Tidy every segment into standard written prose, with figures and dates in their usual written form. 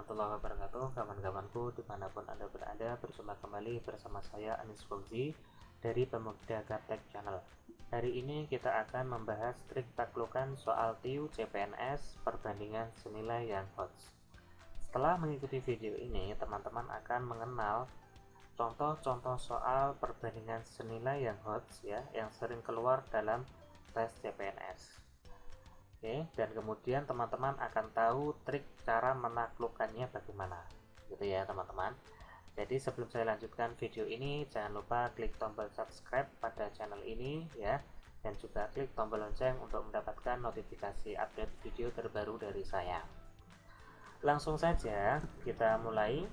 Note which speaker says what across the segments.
Speaker 1: warahmatullahi wabarakatuh, kawan-kawanku dimanapun Anda berada. Berjumpa kembali bersama saya Anis Fauzi dari Pemuda Gaptek Channel. Hari ini kita akan membahas trik taklukan soal TIU CPNS perbandingan senilai yang HOTS. Setelah mengikuti video ini, teman-teman akan mengenal contoh-contoh soal perbandingan senilai yang HOTS ya, yang sering keluar dalam tes CPNS. Oke, dan kemudian teman-teman akan tahu trik cara menaklukkannya bagaimana, gitu ya teman-teman. Jadi sebelum saya lanjutkan video ini, jangan lupa klik tombol subscribe pada channel ini ya, dan juga klik tombol lonceng untuk mendapatkan notifikasi update video terbaru dari saya. Langsung saja kita mulai.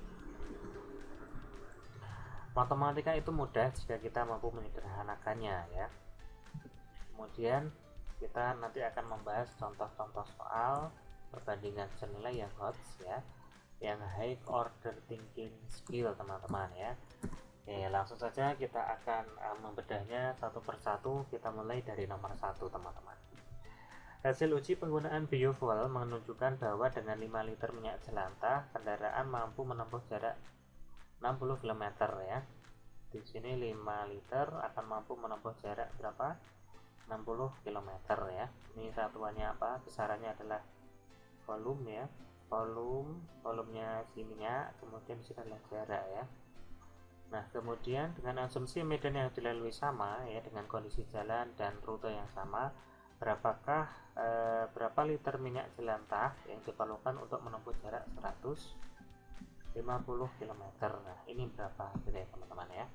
Speaker 1: Matematika itu mudah jika kita mampu menyederhanakannya ya. Kemudian kita nanti akan membahas contoh-contoh soal perbandingan senilai yang HOTS ya, yang high order thinking skill teman-teman ya. Oke, langsung saja kita akan membedahnya satu persatu. Kita mulai dari nomor 1 teman-teman. Hasil uji penggunaan biofuel menunjukkan bahwa dengan 5 liter minyak jelantah kendaraan mampu menempuh jarak 60 km ya. Di sini 5 liter akan mampu menempuh jarak berapa? 60 km ya. Ini satuannya apa? Besarannya adalah volume ya. Volumenya si minyak, kemudian ini adalah jarak ya. Nah, kemudian dengan asumsi medan yang dilalui sama ya, dengan kondisi jalan dan rute yang sama, berapa liter minyak jelantah yang diperlukan untuk menempuh jarak 150 km. Nah, ini berapa gitu ya teman-teman ya.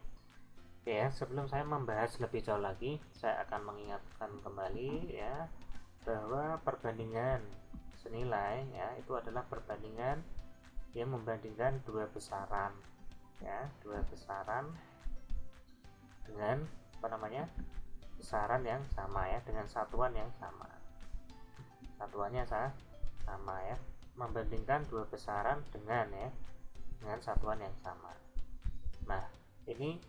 Speaker 1: Oke ya, sebelum saya membahas lebih jauh lagi, saya akan mengingatkan kembali ya, bahwa perbandingan senilai ya, itu adalah perbandingan yang membandingkan dua besaran ya, dua besaran dengan besaran yang sama ya, dengan satuan yang sama. Satuannya sama ya, membandingkan dua besaran dengan satuan yang sama. Nah, ini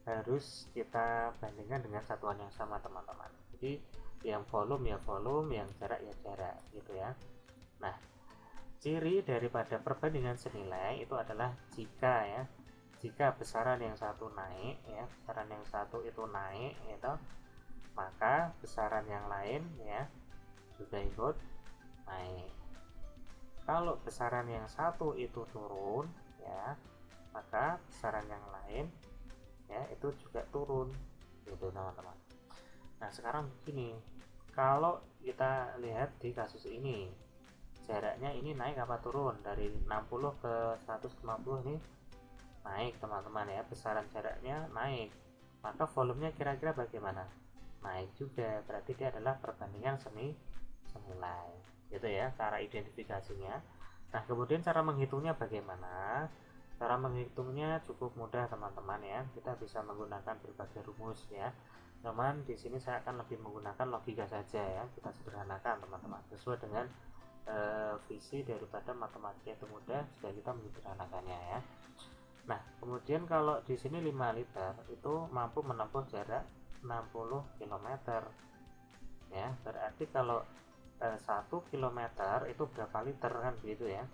Speaker 1: harus kita bandingkan dengan satuan yang sama teman-teman. Jadi yang volume ya volume, yang jarak ya jarak gitu ya. Nah, ciri daripada perbandingan senilai itu adalah jika besaran yang satu naik ya, besaran yang satu itu naik gitu, maka besaran yang lain ya juga ikut naik. Kalau besaran yang satu itu turun ya, maka besaran yang lain ya itu juga turun gitu teman-teman. Nah, sekarang begini, kalau kita lihat di kasus ini, jaraknya ini naik apa turun? Dari 60 ke 150 ini naik teman-teman ya, besaran jaraknya naik, maka volumenya kira-kira bagaimana? Naik juga, berarti dia adalah perbandingan senilai gitu ya, cara identifikasinya. Nah, kemudian cara menghitungnya bagaimana? Cara menghitungnya cukup mudah teman-teman ya. Kita bisa menggunakan berbagai rumus ya. Cuman di sini saya akan lebih menggunakan logika saja ya. Kita sederhanakan teman-teman, sesuai dengan visi daripada matematika itu mudah jika kita menyederhanakannya ya. Nah, kemudian kalau di sini 5 liter itu mampu menempuh jarak 60 km ya. Berarti kalau 1 km itu berapa liter kan begitu ya.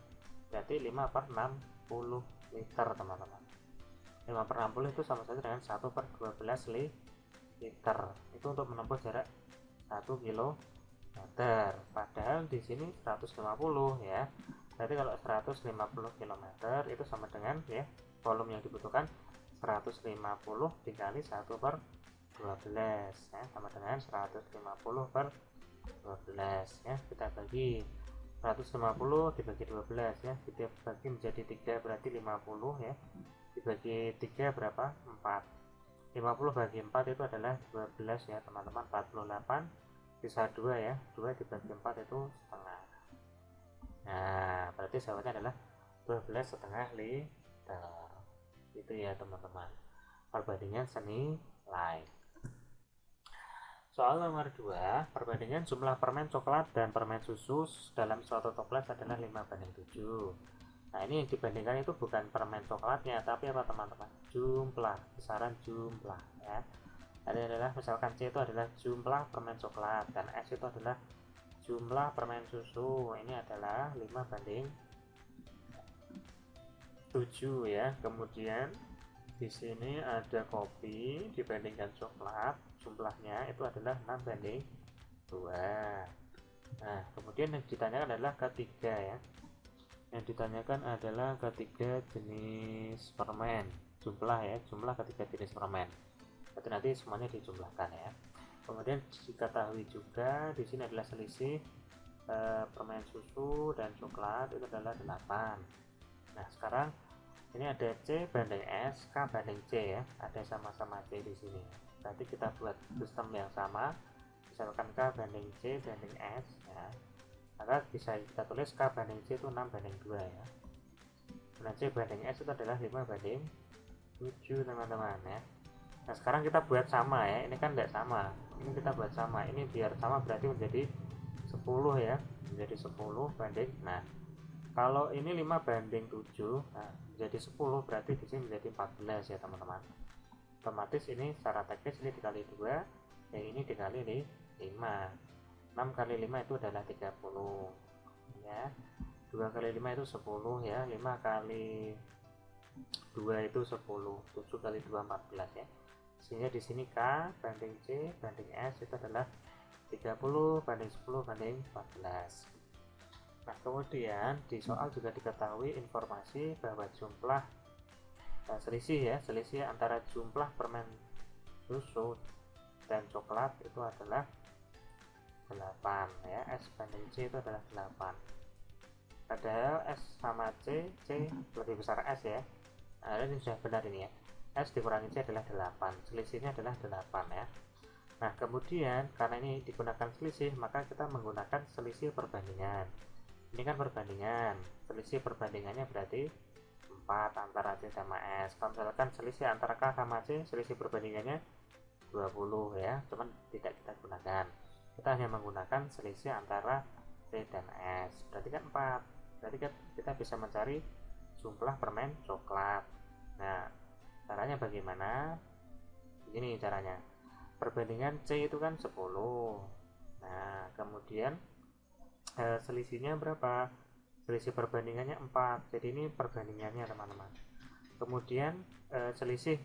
Speaker 1: Berarti 5 per 60 liter teman-teman. 5 per 60 itu sama saja dengan 1 per 12 liter. Itu untuk menempuh jarak 1 km. Padahal di sini 150 ya. Berarti kalau 150 km itu sama dengan ya, volume yang dibutuhkan 150 dikali 1 per 12 ya, sama dengan 150 per 12 ya. Kita bagi 150 dibagi 12 ya, kita bagi menjadi 3 berarti 50 ya, dibagi 3 berapa? 4. 50 bagi 4 itu adalah 12 ya teman-teman, 48, sisa 2 ya, 2 dibagi 4 itu setengah. Nah, berarti jawabannya adalah 12,5 liter. Itu ya teman-teman, perbandingan senilai. Soal nomor 2, perbandingan jumlah permen coklat dan permen susu dalam suatu toples adalah 5:7. Nah, ini yang dibandingkan itu bukan permen coklatnya, tapi apa teman-teman? Jumlah, besaran jumlah ya. Ini adalah misalkan C itu adalah jumlah permen coklat dan S itu adalah jumlah permen susu. Ini adalah 5:7 7 ya. Kemudian di sini ada kopi dibandingkan coklat, jumlahnya itu adalah 6 banding 2. Nah, kemudian yang ditanyakan adalah ketiga ya. Yang ditanyakan adalah ketiga jenis permen, jumlah ya, jumlah ketiga jenis permen. Berarti nanti semuanya dijumlahkan ya. Kemudian diketahui juga di sini adalah selisih permen susu dan coklat itu adalah 8. Nah, sekarang ini ada C banding S, K banding C ya, ada sama-sama C di sini. Berarti kita buat sistem yang sama, misalkan K banding C banding S ya, maka bisa kita tulis K banding C itu 6 banding 2 ya. Nah, C banding S itu adalah 5 banding 7 teman-teman ya. Nah, sekarang kita buat sama ya, ini kan tidak sama, ini kita buat sama, ini biar sama berarti menjadi 10 ya, menjadi 10 banding, nah kalau ini 5 banding 7, nah menjadi 10 berarti di sini menjadi 14 ya teman-teman. Otomatis ini secara teknis ini dikali 2, yang ini dikali 5. 6 kali 5 itu adalah 30 ya. 2 kali 5 itu 10 ya, 5 kali 2 itu 10, 7 kali 2 14 ya. Sehingga di sini K banding C banding S itu adalah 30 banding 10 banding 14. Nah, kemudian di soal juga diketahui informasi bahwa jumlah selisih antara jumlah permen susu dan coklat itu adalah 8 ya, S banding C itu adalah 8. Padahal S sama C lebih besar S ya. Nah, ini sudah benar ini ya. S dikurangi C adalah 8, selisihnya adalah 8 ya. Nah, kemudian karena ini digunakan selisih, maka kita menggunakan selisih perbandingan. Ini kan perbandingan, selisih perbandingannya berarti 4 antara C sama S. Kalau misalkan selisih antara K sama C, selisih perbandingannya 20 ya, cuman tidak kita gunakan. Kita hanya menggunakan selisih antara C dan S, berarti kan 4. Berarti kan kita bisa mencari jumlah permen coklat. Nah, caranya bagaimana? Begini caranya. Perbandingan C itu kan 10. Nah, kemudian selisihnya berapa? Selisih perbandingannya 4. Jadi ini perbandingannya teman-teman. Kemudian selisih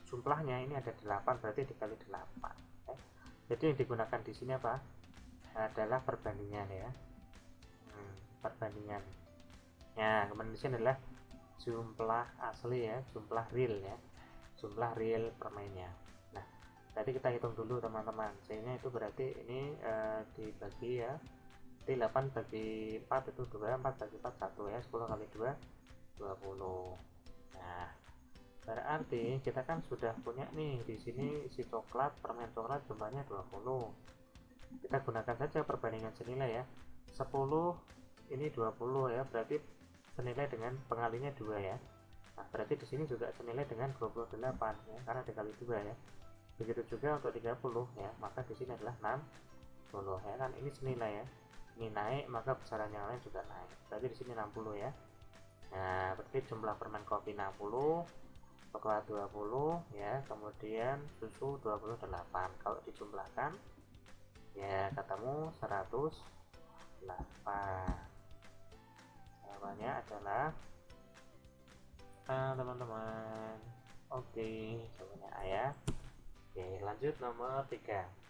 Speaker 1: jumlahnya ini ada 8, berarti dikali 8. Jadi yang digunakan di sini apa? Adalah perbandingan ya. Perbandingan. Nah, kemudian di sini adalah jumlah asli ya, jumlah real ya. Jumlah real permennya. Nah, tadi kita hitung dulu teman-teman. C-nya itu berarti ini dibagi ya. 8 bagi 4 itu 2, 4 bagi 4 1 ya, 10 kali 2 20. Nah, berarti kita kan sudah punya nih di sini si coklat, permen coklat jumlahnya 20. Kita gunakan saja perbandingan senilai ya. 10 ini 20 ya, berarti senilai dengan pengalinya 2 ya. Nah, berarti di sini juga senilai dengan 28 ya, karena dikali 2 ya. Begitu juga untuk 30 ya, maka di sini adalah 60 ya kan, ini senilai ya. Ini naik, maka besaran yang lain juga naik. Berarti di sini 60 ya. Nah, berarti jumlah permen kopi 60, coklat 20 ya, kemudian susu 28. Kalau dijumlahkan ya ketemu 108. Jawabannya adalah teman-teman. Oke, jawabannya A ya. Oke, lanjut nomor 3.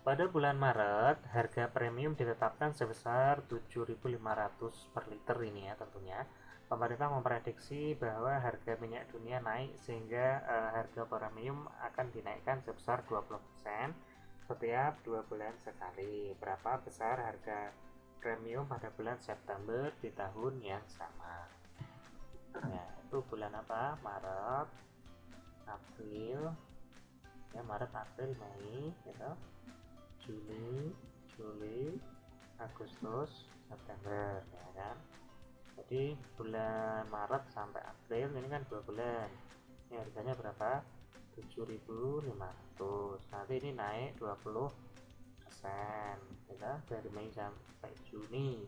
Speaker 1: Pada bulan Maret, harga premium ditetapkan sebesar 7.500 per liter ini ya tentunya. Pemerintah memprediksi bahwa harga minyak dunia naik sehingga harga premium akan dinaikkan sebesar 20% setiap 2 bulan sekali. Berapa besar harga premium pada bulan September di tahun yang sama? Nah, itu bulan apa? Maret, April, ya Maret, April, Mei, gitu. Juli, Agustus, September ya kan. Jadi bulan Maret sampai April ini kan 2 bulan. Ini harganya berapa? 7.500. Nanti ini naik 20% ya, dari Mei sampai Juni,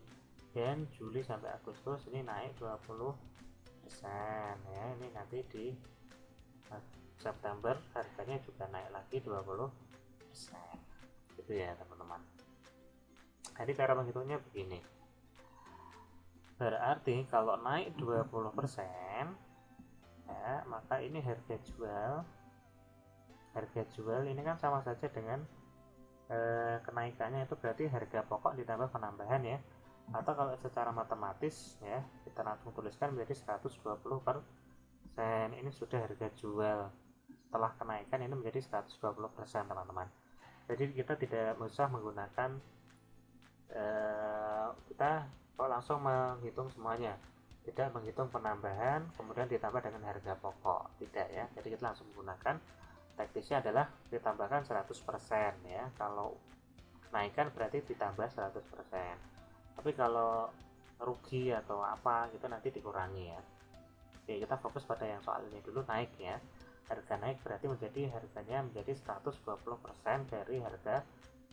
Speaker 1: dan Juli sampai Agustus ini naik 20% ya. Ini nanti di September harganya juga naik lagi 20%. Itu ya teman-teman. Jadi cara menghitungnya begini. Berarti kalau naik 20% ya, maka ini harga jual ini kan sama saja dengan kenaikannya, itu berarti harga pokok ditambah penambahan ya, atau kalau secara matematis ya kita langsung tuliskan menjadi 120%. Ini sudah harga jual, setelah kenaikan ini menjadi 120% teman-teman. Jadi kita tidak usah menggunakan kita langsung menghitung semuanya, tidak menghitung penambahan kemudian ditambah dengan harga pokok, tidak ya. Jadi kita langsung menggunakan teknisnya adalah ditambahkan 100% ya. Kalau kenaikan berarti ditambah 100%, tapi kalau rugi atau apa gitu nanti dikurangi ya. Oke, kita fokus pada yang soal ini dulu. Naik ya, harga naik berarti harganya menjadi 120% dari harga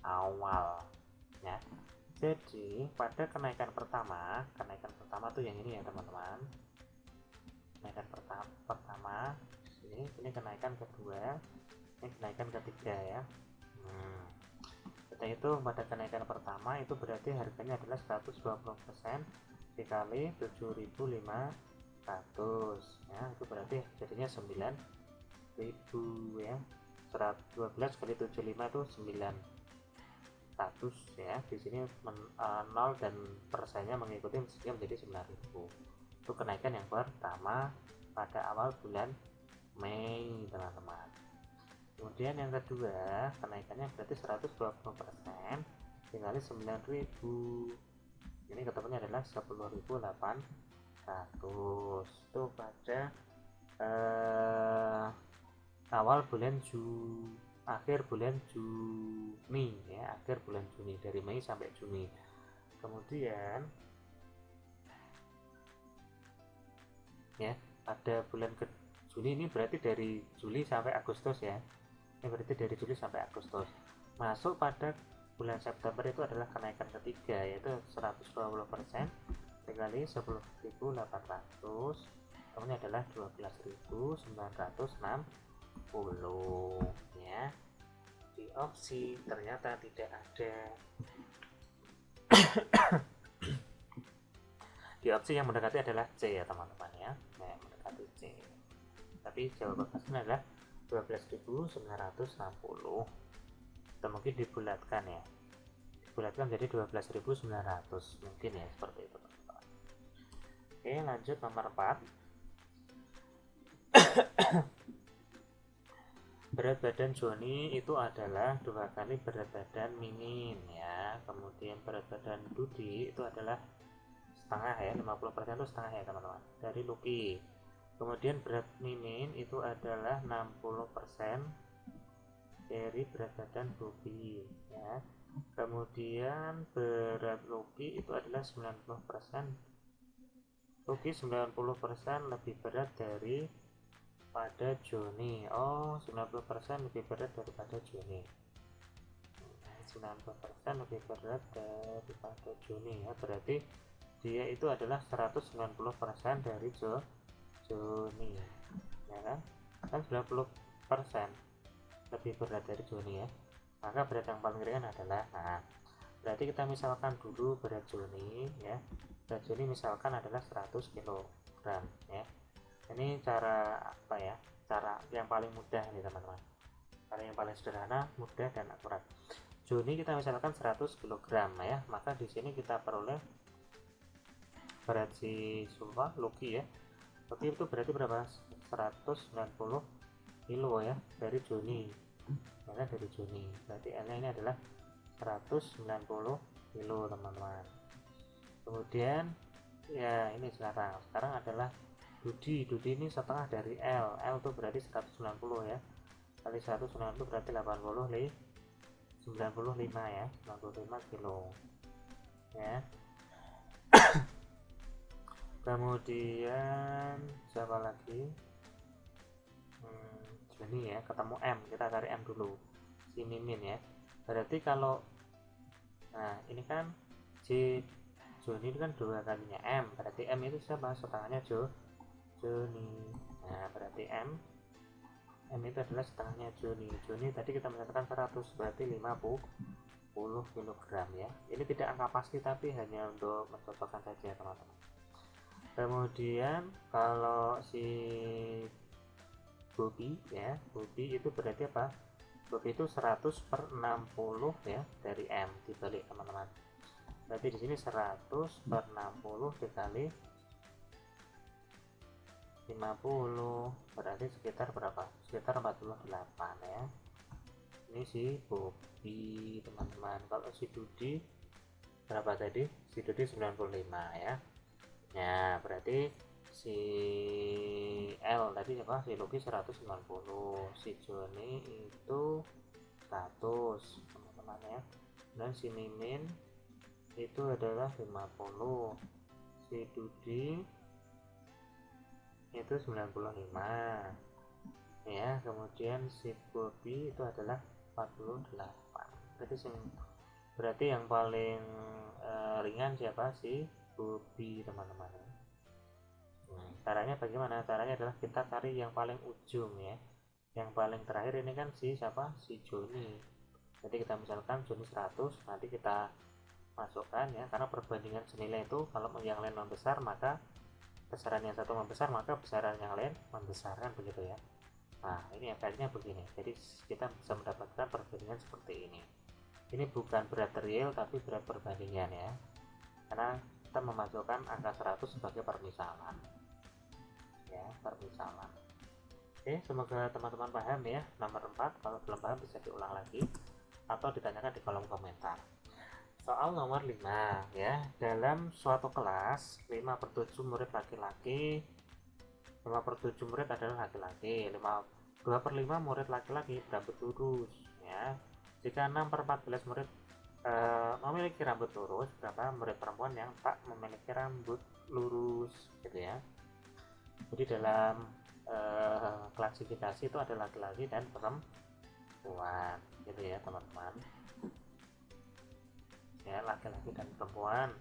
Speaker 1: awal ya. Jadi pada kenaikan pertama tuh yang ini ya teman-teman, kenaikan pertama ini kenaikan kedua, ini kenaikan ketiga ya. Kita hitung pada kenaikan pertama itu berarti harganya adalah 120% dikali 7.500 ya, itu berarti jadinya 9.000 ya. 12 kali 75 itu 900 ya. Di sini 0 dan persennya mengikuti sehingga menjadi 9.000. Itu kenaikan yang pertama pada awal bulan Mei teman-teman. Kemudian yang kedua kenaikannya berarti 120% dikali 9.000, ini ketemunya adalah 10.800. Itu pada awal bulan akhir bulan Juni ya, akhir bulan Juni, dari Mei sampai Juni. Kemudian ya pada bulan ke Juni ini berarti dari Juli sampai Agustus ya, ini berarti dari Juli sampai Agustus. Masuk pada bulan September itu adalah kenaikan ketiga, yaitu 120% dikali 10.800, kemudian adalah 12.960 ya. Di opsi ternyata tidak ada. Di opsi yang mendekati adalah C ya teman-teman ya, mendekati C, tapi jawaban pastinya adalah 12.960. Atau mungkin dibulatkan ya, dibulatkan jadi 12.900 mungkin ya, seperti itu teman-teman. Oke, lanjut nomor 4. Berat badan Joni itu adalah 2 kali berat badan Mimin ya. Kemudian berat badan Dudi itu adalah setengah ya, 50% itu setengah ya teman-teman, dari Lucky. Kemudian berat Mimin itu adalah 60% dari berat badan Bobby ya. Kemudian berat Lucky itu adalah 90%. Lucky 90% lebih berat dari pada Joni. Oh, 90% lebih berat daripada Joni. 90% lebih berat daripada Joni ya, berarti dia itu adalah 190% dari Joni ya kan, 90% lebih berat dari Joni ya, maka berat yang paling ringan adalah, berarti kita misalkan dulu berat Joni ya, berat Joni misalkan adalah 100 kg ya. Ini cara apa ya, cara yang paling mudah nih teman-teman, cara yang paling sederhana, mudah dan akurat. Joni kita misalkan 100 kg ya, maka di sini kita peroleh berat si Lucky ya. Lucky itu berarti berapa? 190 kilo ya dari Joni ya kan, dari Joni, berarti L nya ini adalah 190 kilo teman-teman. Kemudian ya ini sekarang adalah Dudi ini setengah dari L itu berarti 190 ya, kali 190 berarti 95 ya, 95 kilo ya. Kemudian siapa lagi, Joni ya, ketemu M, kita cari M dulu, si Mimin ya. Berarti kalau ini kan si Joni itu kan 2 kalinya M, berarti M itu siapa, setengahnya Joni. Nah berarti M itu adalah setengahnya Joni tadi kita mengatakan 100, berarti 50 kg ya. Ini tidak angka pasti tapi hanya untuk mencocokkan saja teman-teman. Kemudian kalau si Bobby ya, Bobby itu berarti apa? Bobby itu 100 per 60 ya, dari M dibalik teman-teman. Berarti di sini 100 per 60 dikali 50, berarti sekitar berapa? Sekitar 48 ya. Ini si Bobby teman-teman. Kalau si Dudi berapa tadi? Si Dudi 95 ya. Ya berarti si L tadi apa? Si Logi 190, si Joni itu 100 teman-teman ya. Dan si Mimin itu adalah 50, si Dudi itu 95 ya. Kemudian si Bobby itu adalah 48. Berarti yang paling ringan siapa? Si Bobby teman-teman. Caranya bagaimana? Caranya adalah kita cari yang paling ujung ya. Yang paling terakhir ini kan si siapa? Si Joni. Jadi kita misalkan Joni 100, nanti kita masukkan ya, karena perbandingan senilai itu kalau yang lain membesar maka besaran yang satu membesar, maka besaran yang lain membesar, kan begitu ya. Nah ini efeknya begini, jadi kita bisa mendapatkan perbandingan seperti ini. Ini bukan berat real tapi berat perbandingan ya, karena kita memasukkan angka 100 sebagai permisalan ya, permisalan. Oke, semoga teman-teman paham ya. Nomor 4, kalau belum paham bisa diulang lagi atau ditanyakan di kolom komentar. Soal nomor 5 ya, dalam suatu kelas 5 per 7 murid laki-laki, 5 per 7 murid adalah laki-laki, 2 per 5 murid laki-laki berambut lurus ya. Jika 6 per 14 murid memiliki rambut lurus, berapa murid perempuan yang tak memiliki rambut lurus gitu ya. Jadi dalam klasifikasi itu ada laki-laki dan perempuan gitu ya teman-teman ya, laki-laki dan perempuan.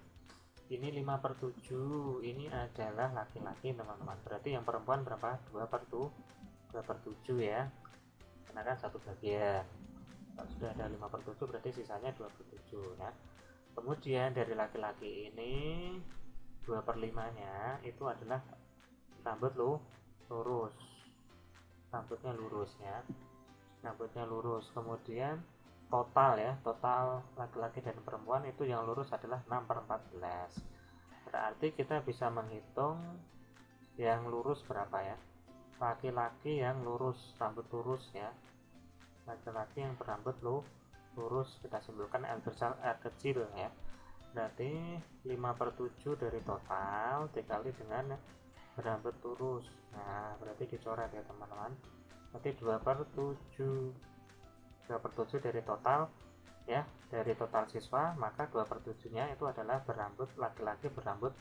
Speaker 1: Ini 5 per 7 ini adalah laki-laki teman-teman, berarti yang perempuan berapa? 2 per 7 ya, karena kan satu bagian. Kalau sudah ada 5 per 7 berarti sisanya 2 per 7 ya. Kemudian dari laki-laki ini 2 per 5 nya itu adalah rambut lurus, rambutnya lurus ya, rambutnya lurus. Kemudian total ya, total laki-laki dan perempuan itu yang lurus adalah 6 per 14. Berarti kita bisa menghitung yang lurus berapa ya. Laki-laki yang lurus, rambut lurus ya, laki-laki yang berambut lurus, kita simpulkan L besar R kecil ya. Berarti 5 per 7 dari total dikali dengan berambut lurus. Nah berarti dicoret ya teman-teman, berarti 2 per 7, 2 per 7 dari total ya, dari total siswa, maka 2 per 7 nya itu adalah berambut laki-laki berambut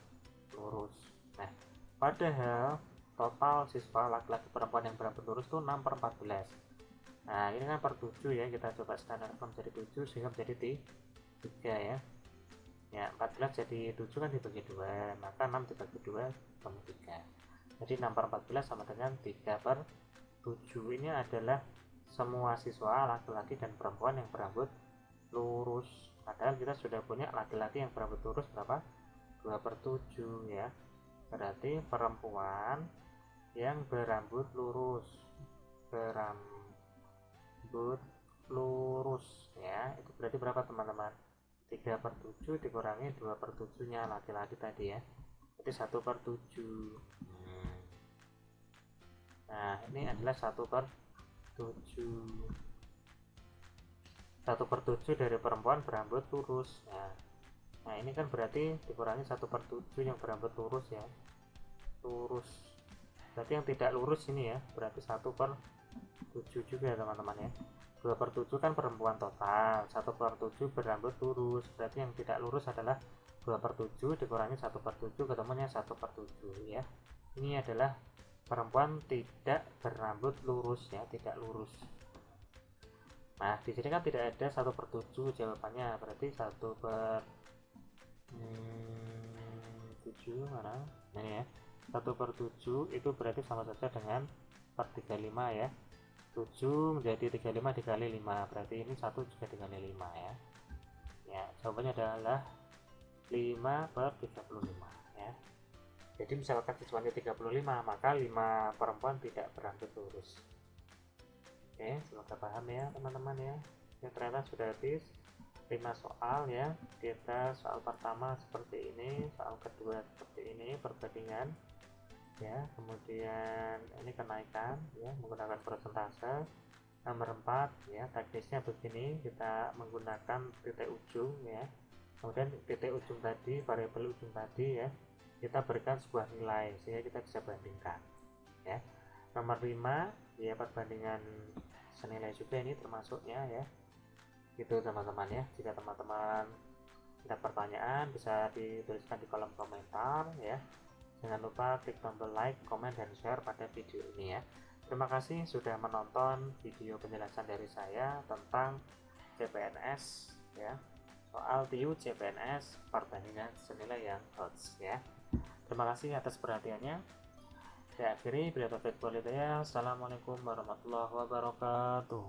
Speaker 1: lurus. Nah padahal total siswa laki-laki perempuan yang berambut lurus itu 6 per 14. Nah ini kan per 7 ya, kita coba standarkan menjadi 7 sehingga menjadi 3 ya. Ya 14 jadi 7 kan dibagi 2, maka 6 dibagi 2 sama 3, jadi 6 per 14 sama dengan 3 per 7. Ini adalah semua siswa laki-laki dan perempuan yang berambut lurus, padahal kita sudah punya laki-laki yang berambut lurus berapa? 2 per 7 ya. Berarti perempuan yang berambut lurus ya, itu berarti berapa teman-teman? 3 per 7 dikurangi 2 per 7 nya laki-laki tadi ya, jadi 1 per 7. Nah ini adalah 1 per 7, 1 per 7 dari perempuan berambut lurus ya. Nah ini kan berarti dikurangi 1 per 7 yang berambut lurus ya, lurus. Berarti yang tidak lurus ini ya, berarti 1 per 7 juga teman-teman ya. 2 per 7 kan perempuan total, 1 per 7 berambut lurus, berarti yang tidak lurus adalah 2 per 7 dikurangi 1 per 7 ketemunya 1 per 7 ya. Ini adalah perempuan tidak berambut lurus ya, tidak lurus. Nah di sini kan tidak ada 1 per 7 jawabannya, berarti 1 per 7 mana? Ini ya, 1 per 7 itu berarti sama saja dengan per 35 ya. 7 menjadi 35 dikali 5, berarti ini 1 juga dikali 5 ya. Ya jawabannya adalah 5 per 35 ya. Jadi misalkan siswanya 35, maka 5 perempuan tidak berangkat lurus. Oke, semoga paham ya teman-teman ya. Ini ternyata sudah habis 5 soal ya. Kita soal pertama seperti ini, soal kedua seperti ini, perbandingan ya, kemudian ini kenaikan ya menggunakan persentase. Nomor 4 ya, teknisnya begini, kita menggunakan titik ujung ya. Kemudian titik ujung tadi, variabel ujung tadi ya, kita berikan sebuah nilai sehingga kita bisa bandingkan ya. Nomor 5 ya, perbandingan senilai juga ini termasuknya ya. Gitu teman-teman ya. Jika teman-teman ada pertanyaan bisa dituliskan di kolom komentar ya. Jangan lupa klik tombol like, komen, dan share pada video ini ya. Terima kasih sudah menonton video penjelasan dari saya tentang CPNS ya, soal TIU CPNS perbandingan senilai yang HOTS ya. Terima kasih atas perhatiannya. Saya akhiri, bila taufiq walhidayah. Assalamualaikum warahmatullahi wabarakatuh.